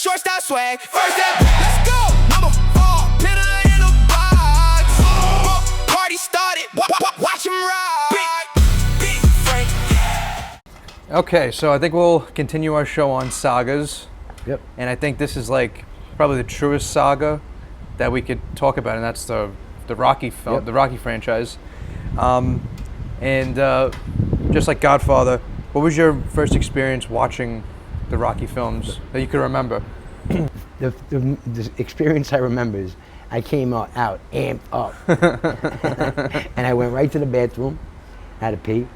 Shortstop swag, first step, let's go. Number 4, pitter in the box. Party started, watch him ride. Big Frank. Okay, so I think we'll continue our show on sagas. Yep. And I think this is like probably the truest saga that we could talk about, and that's the Rocky film, Yep. the Rocky franchise. Just like Godfather, what was your first experience watching the Rocky films that you could remember? The experience I remember is I came out amped up. And I went right to the bathroom, had to pee,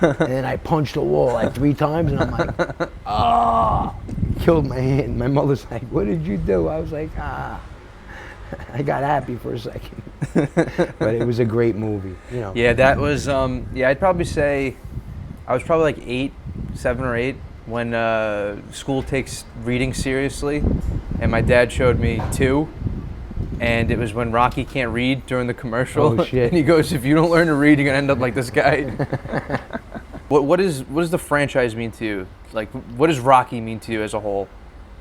and then I punched the wall like 3 times, and I'm like, oh, killed my hand. My mother's like, what did you do? I was like, I got happy for a second. But it was a great movie, you know. Yeah, that was, I'd probably say I was probably like 7 or 8 when school takes reading seriously, and my dad showed me 2, and it was when Rocky can't read during the commercial. Oh, shit. And he goes, if you don't learn to read, you're gonna end up like this guy. What does the franchise mean to you? Like, what does Rocky mean to you as a whole?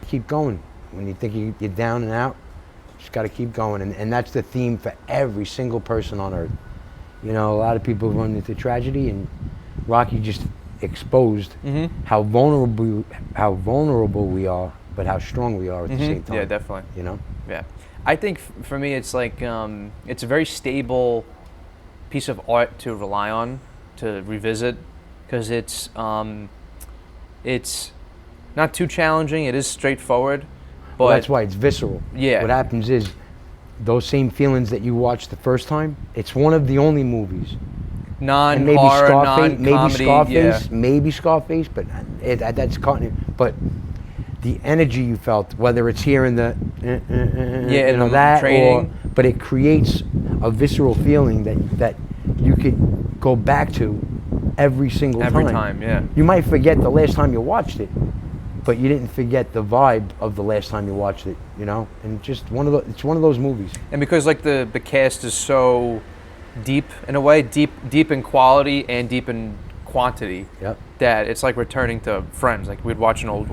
Keep going. When you think you're down and out, just got to keep going, and that's the theme for every single person on earth. You know, a lot of people run into tragedy, and Rocky just exposed how vulnerable we are, but how strong we are at the same time. Yeah, definitely. You know? Yeah, I think for me, it's like it's a very stable piece of art to rely on, to revisit, because it's not too challenging. It is straightforward. But Well, that's why it's visceral. Yeah. What happens is, those same feelings that you watched the first time, it's one of the only movies. And non-horror, non-comedy, maybe Scarface, but that's cotton. But the energy you felt, whether it's here in the in the that, training, but it creates a visceral feeling that you could go back to every single time. Every time, yeah. You might forget the last time you watched it, but you didn't forget the vibe of the last time you watched it, you know? And just it's one of those movies. And because like the cast is so deep in a way, deep in quality and deep in quantity, Yep. that it's like returning to Friends. Like we'd watch an old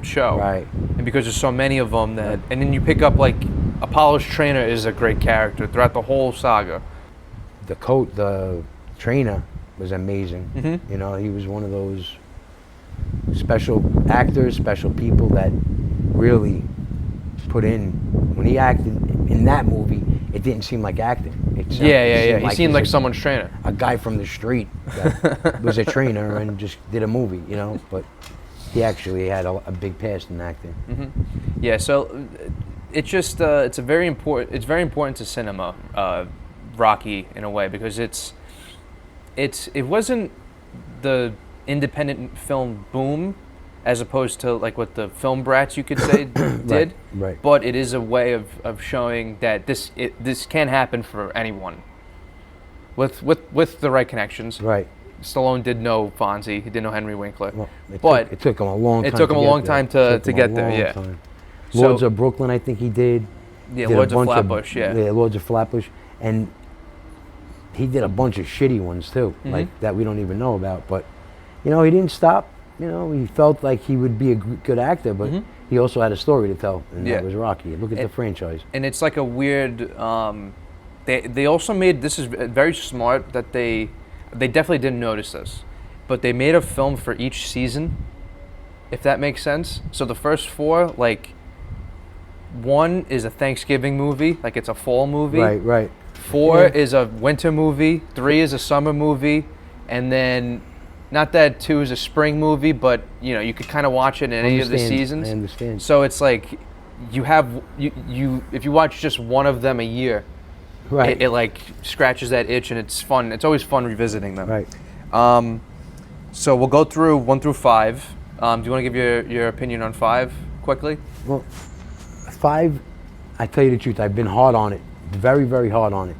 show. Right. And because there's so many of them and then you pick up like Apollo's trainer is a great character throughout the whole saga. The trainer was amazing. You know, he was one of those special actors, special people that really put in. When he acted in that movie, it didn't seem like acting. He seemed like someone's trainer. A guy from the street that was a trainer and just did a movie, you know. But he actually had a big past in acting. Yeah, so it's just it's very important to cinema, Rocky, in a way, because it wasn't the independent film boom as opposed to like what the film brats, you could say, did. Right. But it is a way of showing that this can happen for anyone with the right connections. Right. Stallone did know Fonzie, he did know Henry Winkler. Well, but it took him a long time. It took him a long time to get there. Yeah. Lords of Brooklyn, I think he did. Yeah, Did a Lords of bunch Flatbush. Yeah, Lords of Flatbush, and he did a bunch of shitty ones too, like that we don't even know about. But you know, he didn't stop. You know, he felt like he would be a good actor, but he also had a story to tell, and that was Rocky. Look at the franchise. And it's like a weird. They also made, this is very smart that they definitely didn't notice this, but they made a film for each season, if that makes sense. So the first 4, like, 1 is a Thanksgiving movie, like it's a fall movie. Right. 4 is a winter movie. 3 is a summer movie, and then. Not that 2 is a spring movie, but you know you could kind of watch it in any of the seasons. I understand. So it's like you if you watch just one of them a year, right? It like scratches that itch, and it's fun. It's always fun revisiting them. Right. So we'll go through 1 through 5. Do you want to give your opinion on 5 quickly? Well, 5, I tell you the truth, I've been hard on it, very, very hard on it,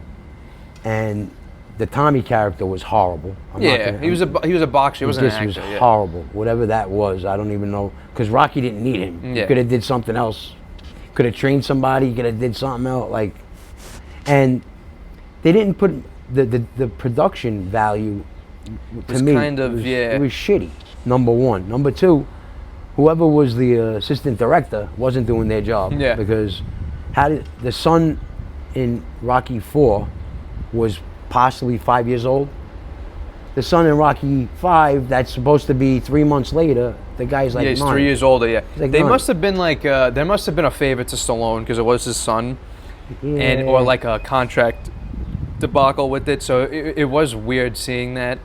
and the Tommy character was horrible. He was a boxer. He wasn't an actor. This was horrible. Whatever that was, I don't even know. Because Rocky didn't need him. Yeah. He could have did something else. Could have trained somebody. He could have did something else. And they didn't put the production value to me. Kind of, it was shitty. Number 1. Number 2, whoever was the assistant director wasn't doing their job. Yeah. Because the son in Rocky 4 was possibly 5 years old. The son in Rocky 5, that's supposed to be 3 months later, the guy's like Yeah, he's 9. 3 years older. Yeah, like they 9. must have been like there must have been a favor to Stallone because it was his son, Yeah. or like a contract debacle with it. So it was weird seeing that.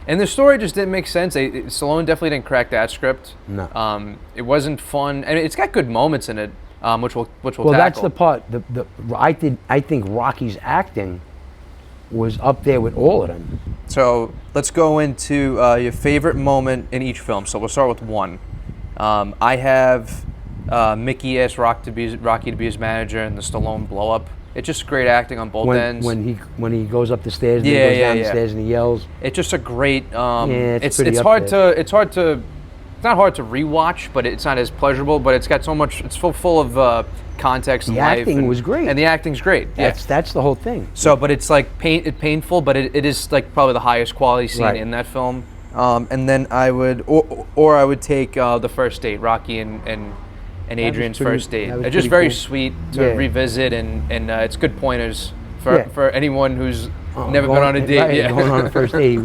And the story just didn't make sense. Stallone definitely didn't crack that script. No. It wasn't fun, and it's got good moments in it, which we'll Well, tackle. that's the part. I think Rocky's acting was up there with all of them. So let's go into your favorite moment in each film. So we'll start with one. I have Mickey asked Rocky to be his manager in the Stallone blow up. It's just great acting on both ends. When he goes up the stairs, and Yeah, he goes down yeah. the stairs and he yells. It's just a great. it's it's pretty up hard there. to. It's not hard to rewatch, but it's not as pleasurable. But it's got so much. It's full of context and The life. acting was great. and the acting's great. Yeah. That's the whole thing. So, but it's like painful, but it is like probably the highest quality scene Right. in that film. And then I would, or I would take the first date, Rocky and Adrian's pretty- first date. that was It's just pretty very cool. sweet to Yeah. revisit, and it's good pointers for Yeah. for anyone who's never Going- been on a date. right, Yeah, going on a first date.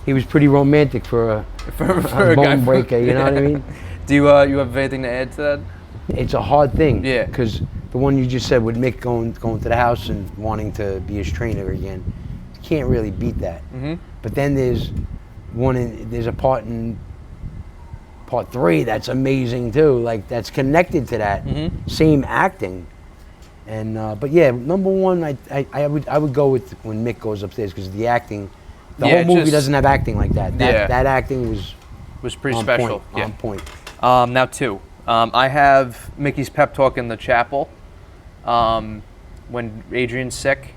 He was pretty romantic for a for a guy bone breaker. You know what I mean? Do you have anything to add to that? It's a hard thing. Yeah. Because the one you just said with Mick going to the house and wanting to be his trainer again, you can't really beat that. Mm-hmm. But then there's there's a part in part 3 that's amazing too. Like that's connected to that Mm-hmm. same acting. And but yeah, number one, I would go with when Mick goes upstairs because the acting, the Yeah, whole movie just- doesn't have acting like that. Yeah. That acting was pretty on special. Point, Yeah. on point. Now two. I have Mickey's pep talk in the chapel when Adrian's sick,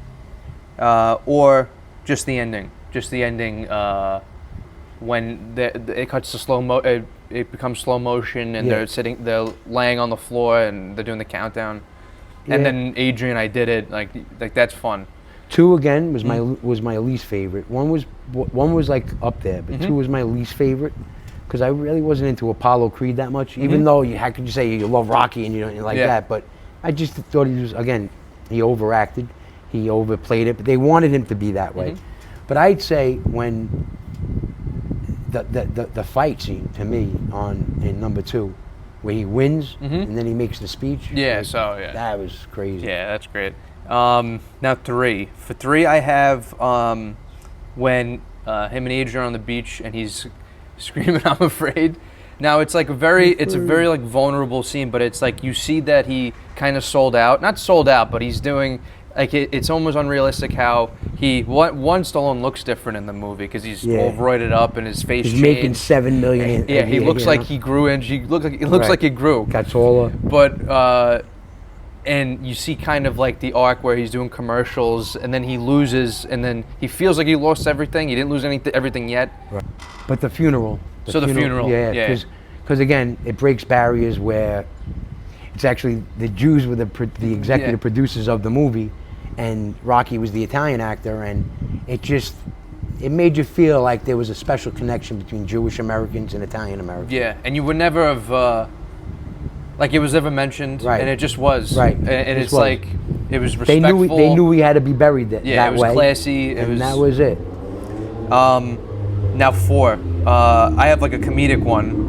or just the ending. Just the ending when it cuts to slow mo. It becomes slow motion, and Yeah. they're laying on the floor, and they're doing the countdown. And Yeah. then Adrian, I did it. Like that's fun. 2 again was Mm-hmm. was my least favorite. One was like up there, but Mm-hmm. 2 was my least favorite because I really wasn't into Apollo Creed that much. Even though how could you say you love Rocky and you don't like Mm-hmm. Yeah. that? But I just thought he was he overacted, he overplayed it. But they wanted him to be that way. Mm-hmm. But I'd say when the fight scene to me in number 2, where he wins and then he makes the speech. Mm-hmm. Yeah. So yeah. that was crazy. Yeah, that's great. Now 3. For 3, I have when him and Adrian are on the beach and he's screaming, "I'm afraid." Now it's like a very like vulnerable scene, but it's like you see that he kind of sold out. Not sold out, but he's doing like it's almost unrealistic how one Stallone looks different in the movie because he's Yeah. all roided up and his face He's changed. making $7 million. Yeah, a he year, looks you like know? he grew, and he looks Right. like he grew. got taller. But and you see kind of like the arc where he's doing commercials, and then he loses, and then he feels like he lost everything. He didn't lose everything yet. Right. But the funeral. So the funeral, yeah. Because again, it breaks barriers where it's actually the Jews were the executive Yeah. producers of the movie, and Rocky was the Italian actor, and it made you feel like there was a special connection between Jewish Americans and Italian Americans. Yeah, and you would never have like it was ever mentioned, Right. and it just was. Right. And It it's was. like it was They respectful. knew he had to be buried that Yeah, it was way. classy. And that was it. Now 4, I have like a comedic one.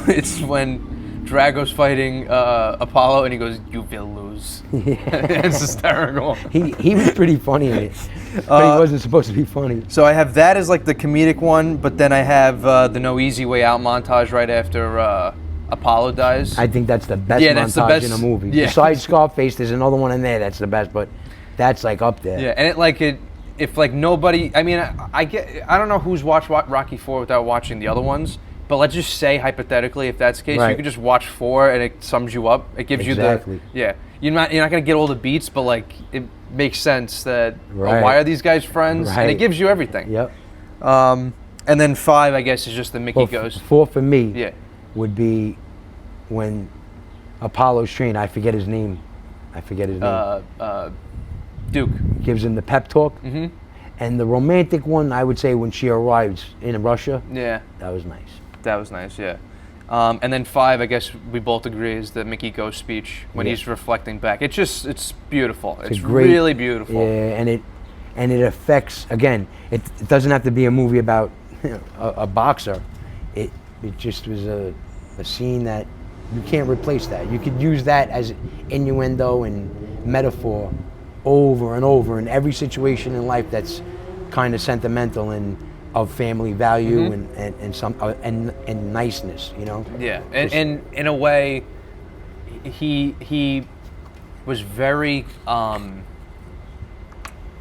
It's when Drago's fighting Apollo, and he goes, "You will lose." It's hysterical. He was pretty funny in it, but he wasn't supposed to be funny. So I have that as like the comedic one, but then I have the No Easy Way Out montage right after Apollo dies. I think that's the best Yeah, that's the montage best- in a movie. yeah. Besides Scarface, there's another one in there that's the best, but that's like up there. Yeah, and if like nobody, I mean, I don't know who's watched Rocky 4 without watching the other ones, but let's just say hypothetically, if that's the case, Right. you could just watch 4 and it sums you up. It gives Exactly. you the You're not gonna get all the beats, but like it makes sense that Right. why are these guys friends, and it Right. gives you everything. Yep. And then 5, I guess, is just the Mickey Well, goes. 4 for me Yeah. would be when Apollo's trained. I forget his name. Duke. Gives him the pep talk. Mhm. And the romantic one, I would say when she arrives in Russia, Yeah. that was nice. That was nice, yeah. And then 5, I guess we both agree, is the Mickey Ghost speech when Yeah. he's reflecting back. It's beautiful. It's great- really beautiful. Yeah, and it affects, again, it doesn't have to be a movie about a boxer. It just was a scene that you can't replace that. You could use that as innuendo and metaphor over and over in every situation in life that's kind of sentimental and of family value and niceness, you know? Yeah, and in a way, he was very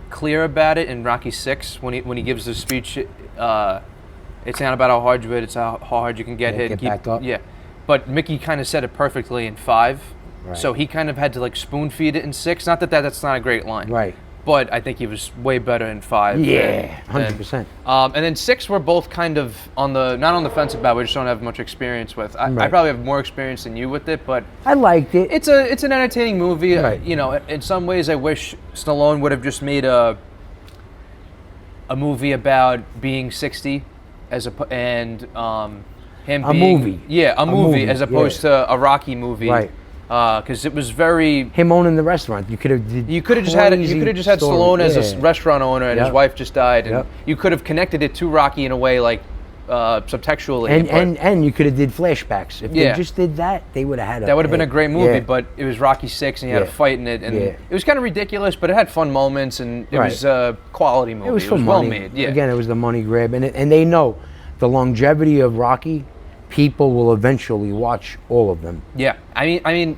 clear about it in Rocky 6 when he gives the speech. It's not about how hard you hit; it's how hard you can get hit. Get and keep, back up. Yeah, but Mickey kind of said it perfectly in 5, Right. so he kind of had to like spoon feed it in 6. Not that's not a great line, Right. But I think he was way better in 5. Yeah, 100%. And then 6, we're both kind of not on the fence about. We just don't have much experience with. I Right. probably have more experience than you with it, but I liked it. it's an entertaining movie. Right. You know, in some ways, I wish Stallone would have just made a movie about being 60, and him A being movie. Yeah, a movie as opposed yeah. to a Rocky movie. Right. Because it was very. Him owning the restaurant. You could have just had Stallone as a restaurant owner, and his Yep. wife just died, and Yep. you could have connected it to Rocky in a way, like subtextually. and you could have did flashbacks. If Yeah. they just did that, they would have had that would have been a great movie, yeah. but it was Rocky 6, and you had a Yeah. fight in it, and Yeah. it was kind of ridiculous, but it had fun moments, and it Right. was a quality movie. It was for well money. made. Yeah. Again, it was the money grab, and they know the longevity of Rocky. People will eventually watch all of them. Yeah. I mean,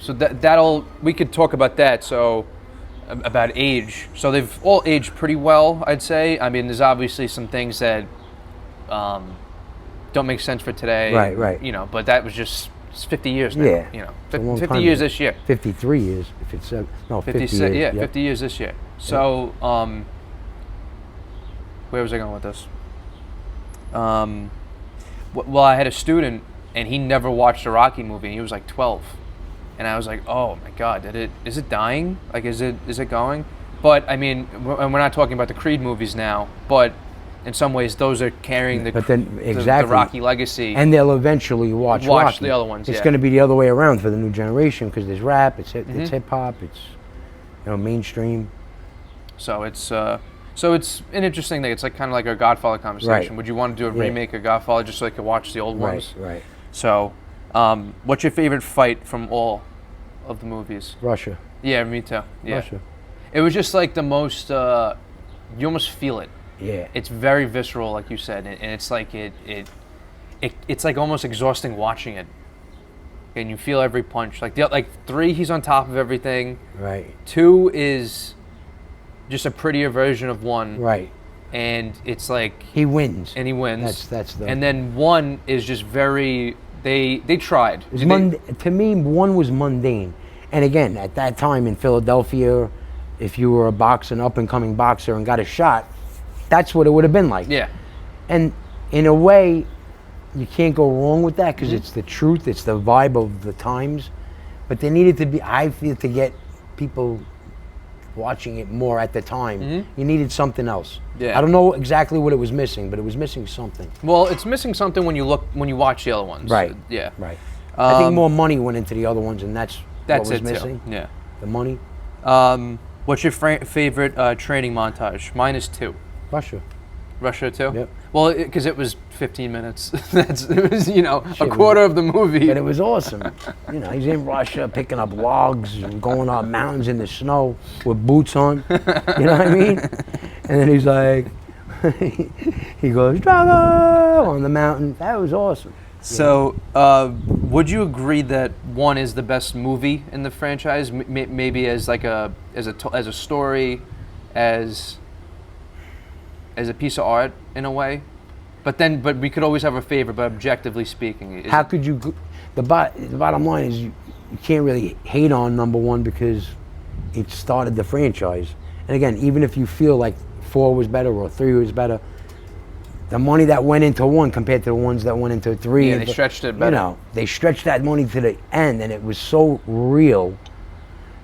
so we could talk about that. So about age. So they've all aged pretty well, I'd say. I mean, there's obviously some things that don't make sense for today. Right. You know, but that was just it's 50 years now. Yeah. You know, It's a long 50 time years ago. this year. 53 years, if it's no 50 56, years. yeah, yep. 50 years this year. So, where was I going with this? Well, I had a student, and he never watched a Rocky movie, and he was like 12. And I was like, oh my God, is it dying? Like, is it going? But, I mean, and we're not talking about the Creed movies now, but in some ways, those are carrying the, But then, the exactly. Rocky legacy. And they'll eventually watch Rocky. the other ones, It's yeah. going to be the other way around for the new generation because there's rap, it's Mm-hmm. hip hop, it's mainstream. So it's an interesting thing. It's like kind of like our Godfather conversation. Right. Would you want to do a Yeah. remake of Godfather just so I could watch the old ones? Right. So, what's your favorite fight from all of the movies? Russia. Yeah, me too. Yeah. Russia. It was just like the most. You almost feel it. Yeah. It's very visceral, like you said, and it's like it's like almost exhausting watching it. And you feel every punch. Like 3, he's on top of everything. Right. 2 is just a prettier version of 1. Right. And it's like He wins. and he wins. That's the. And then 1 is just very. They tried. It was to me, 1 was mundane. And again, at that time in Philadelphia, if you were an up and coming boxer and got a shot, that's what it would have been like. Yeah. And in a way, you can't go wrong with that because it's the truth, it's the vibe of the times. But there needed to be, I feel, to get people watching it more at the time, you needed something else. Yeah. I don't know exactly what it was missing, but it was missing something. Well, it's missing something when you watch the other ones. Right. Yeah. Right. I think Um, more money went into the other ones, and that's what was it missing. too. Yeah. The money. What's your favorite training montage? Mine is 2. Russia. Russia too. Yep. Well, because it was 15 minutes. It was a Shit, quarter of the movie. But it was awesome. He's in Russia picking up logs and going up mountains in the snow with boots on. You know what I mean? And then he's like, he goes, Drago on the mountain. That was awesome. So, would you agree that 1 is the best movie in the franchise? Maybe as like a story, as a piece of art in a way, but we could always have a favorite. But objectively speaking, How could you? The bottom line is you can't really hate on number 1 because it started the franchise. And again, even if you feel like 4 was better or 3 was better, the money that went into 1 compared to the ones that went into 3, Yeah, they stretched it better. They stretched that money to the end, and it was so real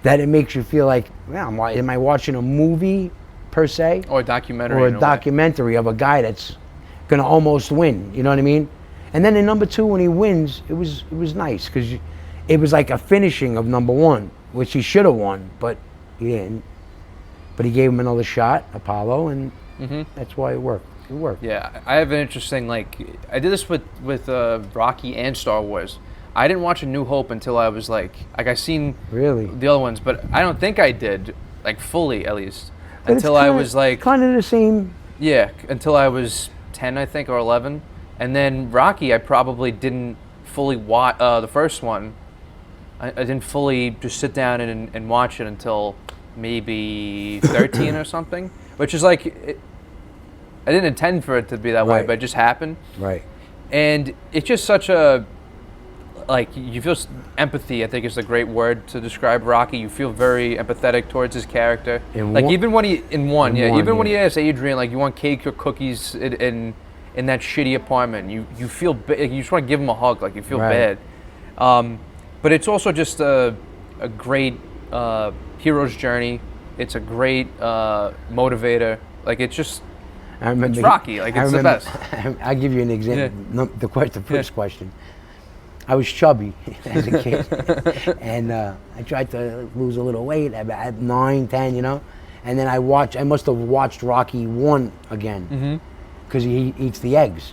that it makes you feel like, am I watching a movie per se? or a documentary, Or in a way. documentary of a guy that's going to almost win, you know what I mean? And then in number 2, when he wins, it was nice because it was like a finishing of number 1, which he should have won, but he didn't. But he gave him another shot, Apollo, and that's why it worked. It worked. Yeah, I have an interesting, like, I did this with Rocky and Star Wars. I didn't watch A New Hope until I was I seen Really? the other ones, but I don't think I did, like, fully at least, But until I was like, kind of the same. yeah, until I was 10, I think, or 11. And then Rocky, I probably didn't fully watch the first one. I didn't fully just sit down and watch it until maybe 13 or something, which is like, I didn't intend for it to be that way, Right. but it just happened. Right. And it's just such a, like, you feel empathy, I think is a great word to describe Rocky. You feel very empathetic towards his character. Even when he, when he asks Adrian, like, you want cake or cookies in that shitty apartment, you feel, you just want to give him a hug, like, you feel Right. bad. But it's also just a great hero's journey. It's a great motivator. Like, it's just, it's Rocky. Like, it's the best. I'll give you an example. No, the first question. I was chubby as a kid, and I tried to lose a little weight at 9, 10, you know. And then I must have watched Rocky 1 again, because he eats the eggs.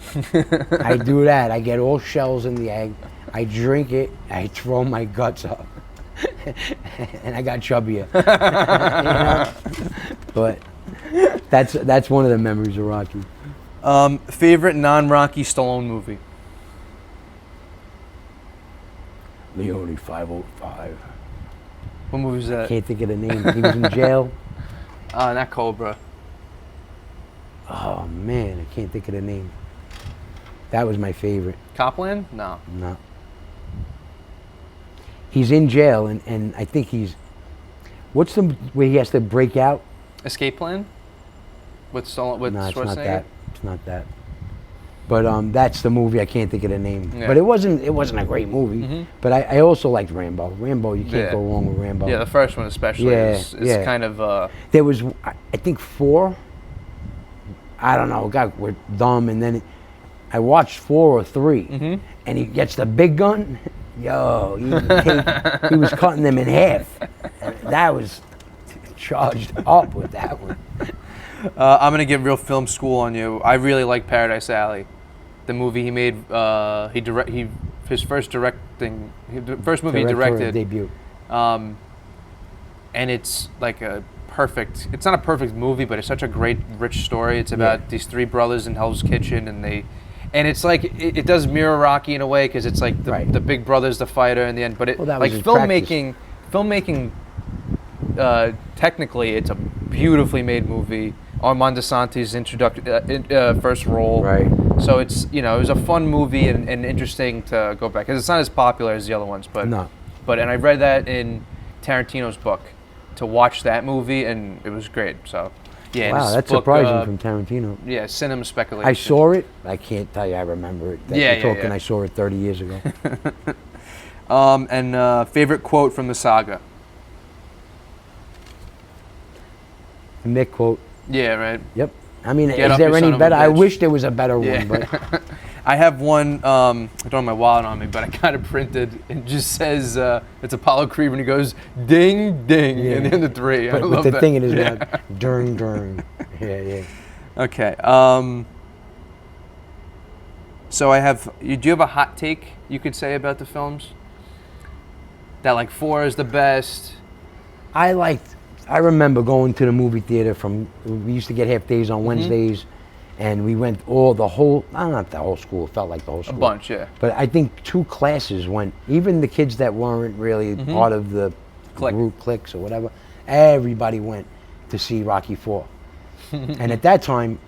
I do that. I get all shells in the egg. I drink it. I throw my guts up, and I got chubbier. You know? But that's one of the memories of Rocky. Favorite non-Rocky Stallone movie? Leone 505. What movie was that? Can't think of the name. He was in jail. Not Cobra. Oh man, I can't think of the name. That was my favorite. Copland? No. No. He's in jail, and I think what's the where he has to break out? Escape Plan? With Stallone, with No, it's not Schwarzenegger? that. It's not that. But that's the movie. I can't think of the name. Yeah. But it wasn't a great movie. But I also liked Rambo. Rambo, you can't go wrong with Rambo. Yeah, the first one especially is kind of... There was, I think, 4. I don't know. God, we're dumb. And then I watched 4 or 3. And he gets the big gun. Yo, he was cutting them in half. That was charged up with that one. I'm gonna get real film school on you. I really like Paradise Alley, the movie he made. His first movie he directed. Debut. And it's like it's not a perfect movie, but it's such a great, rich story. It's about these 3 brothers in Hell's Kitchen, and it's like it does mirror Rocky in a way because it's like the big brother's the fighter in the end. But it like filmmaking, technically, it's a beautifully made movie. Armand DeSantis' first role. Right. So it's, it was a fun movie and interesting to go back because it's not as popular as the other ones. But No. And I read that in Tarantino's book to watch that movie, and it was great. So yeah. Wow, that's surprising from Tarantino. Yeah, cinema speculation. I saw it. I can't tell you I remember it. Yeah. I saw it 30 years ago. And favorite quote from the saga. The Mick quote. Yeah, right. Yep. I mean, Get is up, there you any son of a better? I bitch. wish there was a better one, but I have one, I don't have my wallet on me, but I got it printed. It just says, it's Apollo Creed when he goes, ding, ding, and then the 3. I but love the that. thing in his mouth, dern. Yeah. Okay. So do you have a hot take you could say about the films? That like 4 is the best? I remember going to the movie theater we used to get half days on Wednesdays, and we went not the whole school, it felt like the whole school. A bunch, yeah. But I think 2 classes went, even the kids that weren't really part of the group cliques or whatever, everybody went to see Rocky 4. And at that time,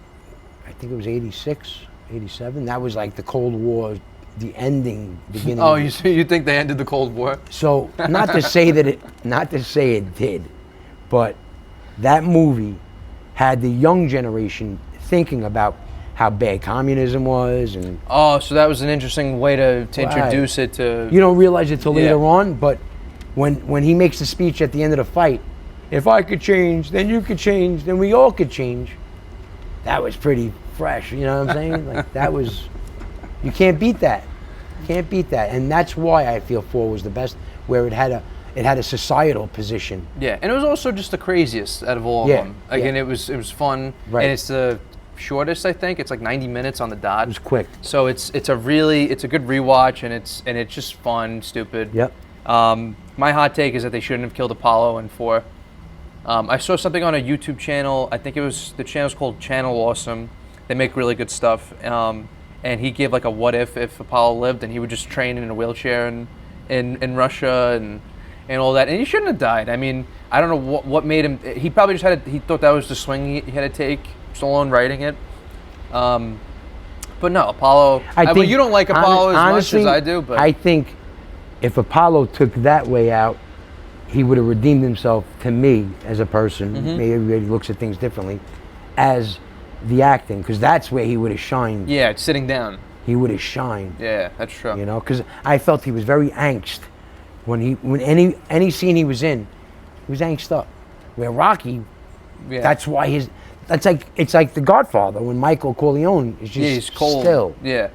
I think it was 86, 87, that was like the Cold War, the beginning. Oh, you think they ended the Cold War? So not to say it did, but that movie had the young generation thinking about how bad communism was, and Oh, so that was an interesting way to introduce it to... you don't realize it till Yeah. later on. But when he makes the speech at the end of the fight, if I could change, then you could change, then we all could change. That was pretty fresh, you know what I'm saying? Like that was, You can't beat that. Can't beat that, and that's why I feel 4 was the best, where it had a societal position. Yeah, and it was also just the craziest out of all of Yeah, them. Again, yeah. it was fun, Right. and it's the shortest. I think it's like 90 minutes on the dot. It was quick. So it's a good rewatch, and it's just fun, stupid. Yep. My hot take is that they shouldn't have killed Apollo in 4. I saw something on a YouTube channel. I think the channel's called Channel Awesome. They make really good stuff. And he gave like a what if Apollo lived, and he would just train in a wheelchair in Russia and all that. And he shouldn't have died. I mean, I don't know what made him. He probably just he thought that was the swing he had to take. Stallone writing it. But no, Apollo. But you don't like Apollo as honestly, much as I do. But I think if Apollo took that way out, he would have redeemed himself to me as a person. Maybe everybody looks at things differently, as the acting, because that's where he would have shined. yeah, it's sitting down. He would have shined. Yeah, that's true. You know, because I felt he was very angst when any scene he was in, he was angst up. Where Rocky, Yeah. that's why it's like The Godfather when Michael Corleone is just he's cold. still. Yeah.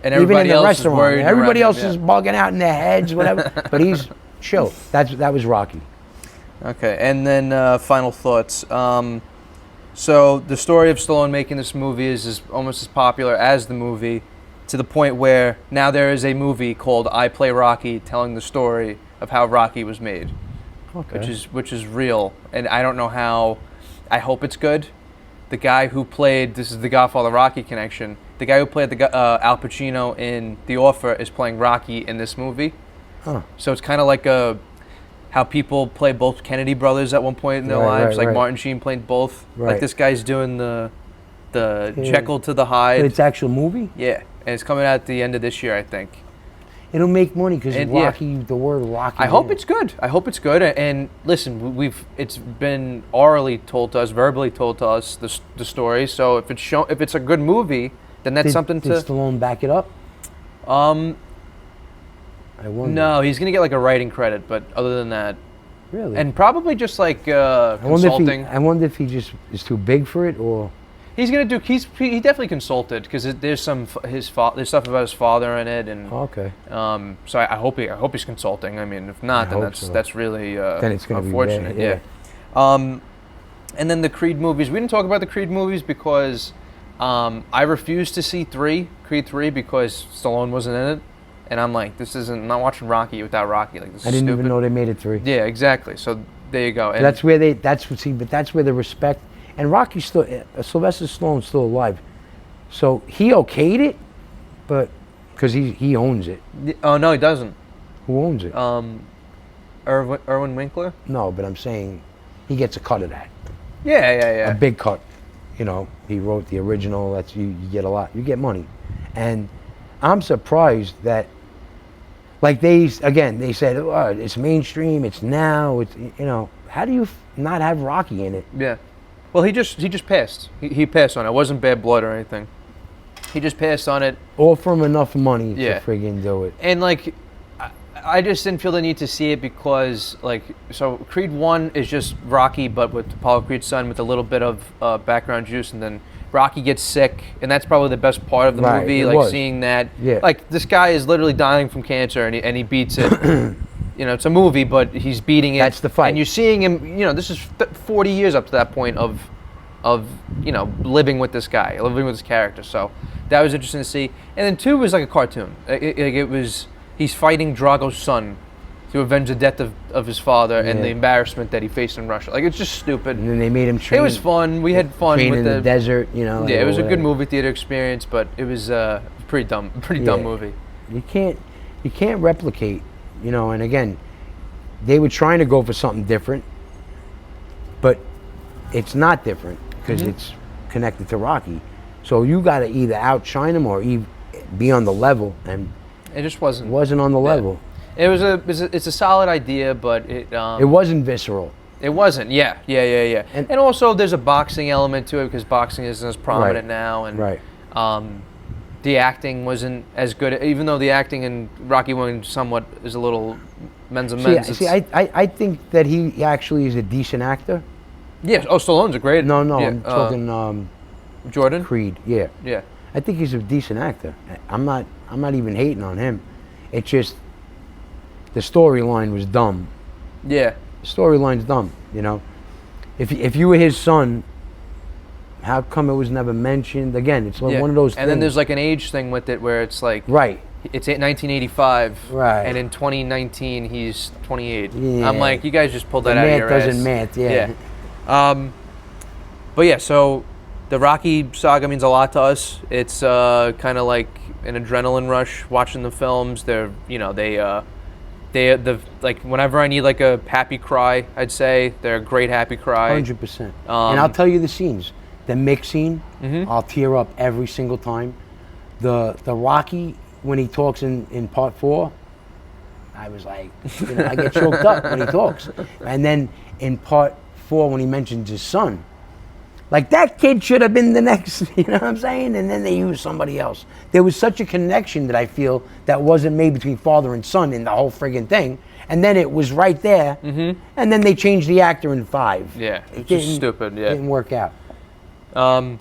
And Even everybody in the else restaurant, is worried. everybody around else him, is bugging out in their heads, whatever. But he's chill. That was Rocky. Okay, and then final thoughts. So the story of Stallone making this movie is almost as popular as the movie, to the point where now there is a movie called I Play Rocky, telling the story of how Rocky was made, Okay. which is real. And I don't know how. I hope it's good. The guy who played, this is the Godfather Rocky connection. The guy who played Al Pacino in The Offer is playing Rocky in this movie. Huh. So it's kind of like how people play both Kennedy brothers at one point in their Right, lives. right, like right. Martin Sheen played both. Right. Like this guy's doing the Jekyll to the Hyde. But it's actual movie. Yeah, and it's coming out at the end of this year, I think. It'll make money because And, yeah. Rocky, the word Rocky. I hope it's good. I hope it's good. And listen, it's been orally told to us, verbally told to us the story. So if it's a good movie, then that's something Did to. Stallone back it up? I wonder. No, he's gonna get like a writing credit, but other than that, Really? and probably just like I consulting. wonder if he just is too big for it, or He's gonna do. He definitely consulted because there's there's stuff about his father in it, and okay. so I hope he's consulting. I mean, if not, I then hope so. that's really Then it's gonna be unfortunate. bad, Yeah. And then the Creed movies. We didn't talk about the Creed movies because I refused to see Creed 3 because Stallone wasn't in it, and I'm like, I'm not watching Rocky without Rocky. Like this is I didn't stupid. even know they made it 3. Yeah, exactly. So there you go. And That's where the respect, and Rocky's still, Sylvester Stallone's still alive, so he okayed it, but because he owns it. oh no, he doesn't. Who owns it? Erwin Winkler. No, but I'm saying he gets a cut of that, Yeah. a big cut. You know, he wrote the original. That's you get a lot. You get money, and I'm surprised that. Like they said, oh, it's mainstream. It's now. It's how do you not have Rocky in it? Yeah. Well, he just passed. He passed on it. It wasn't bad blood or anything. He just passed on it. Offer him enough money Yeah. to friggin' do it. And like, I just didn't feel the need to see it because so Creed 1 is just Rocky, but with Apollo Creed's son with a little bit of background juice, and then Rocky gets sick, and that's probably the best part of the Right, movie. it Like was. seeing that, Yeah. like this guy is literally dying from cancer, and he beats it. It's a movie, but he's beating it. That's the fight. And you're seeing him. This is 40 years up to that point of living with this guy, living with this character. So that was interesting to see. And then 2 was like a cartoon. It was he's fighting Drago's son to avenge the death of his father and Yeah. the embarrassment that he faced in Russia. Like it's just stupid. And then they made him train. It was fun. We had fun train with in the desert. Like, yeah, it was a all good that. movie theater experience, but it was pretty dumb. Pretty dumb Yeah. movie. You can't replicate. And again, they were trying to go for something different, but it's not different because it's connected to Rocky. So you got to either outshine him or be on the level, and It just wasn't. it wasn't on the level. It's a solid idea, but It wasn't visceral. it wasn't. Yeah. And also there's a boxing element to it because boxing isn't as prominent now, and Right. the acting wasn't as good. Even though the acting in Rocky 1 somewhat is a little men's and men's. See, I think that he actually is a decent actor. Yeah. Oh, Stallone's a great. No, yeah, I'm talking Jordan. Creed. Yeah, Yeah. I think he's a decent actor. I'm not even hating on him. It's just the storyline was dumb. Yeah. The storyline's dumb, you know. If you were his son, how come it was never mentioned? Again, it's like Yeah. one of those And then things. there's like an age thing with it where it's like Right. it's 1985, Right. and in 2019 he's 28. Yeah. I'm like, you guys just pulled that The out of math your doesn't ass. math, yeah. But yeah, so the Rocky saga means a lot to us. It's kind of like an adrenaline rush watching the films. They're, you know, like whenever I need like a happy cry, I'd say they're a great happy cry. 100%. And I'll tell you the scenes. The mix scene, Mm-hmm. I'll tear up every single time. The Rocky, when he talks in part 4, I was like, you know, I get choked up when he talks. And then in part 4, when he mentions his son, like that kid should have been the next, you know what I'm saying? And then they use somebody else. There was such a connection that I feel that wasn't made between father and son in the whole friggin' thing. And then it was right there. Mm-hmm. And then they changed the actor in 5. Yeah, it's just stupid. Yeah. Didn't work out. So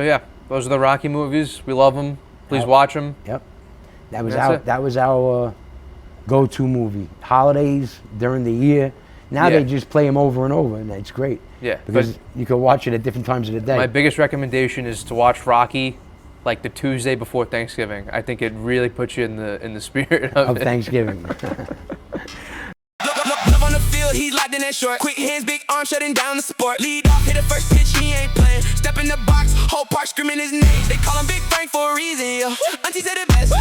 yeah, those are the Rocky movies. We love them. Please watch them. Yep. That was That's our go-to movie. Holidays, during the year. Now Yeah. they just play them over and over, and it's great. Yeah, Because you can watch it at different times of the day. My biggest recommendation is to watch Rocky like the Tuesday before Thanksgiving. I think it really puts you in the spirit of of it. Thanksgiving. Love on the field, he locked in that short. Quick hands, big arms, shutting down the sport. Lead off, hit the first pitch, he ain't playing. Step in the box, whole park screaming his name. They call him Big Frank for a reason, yeah. Auntie said it best.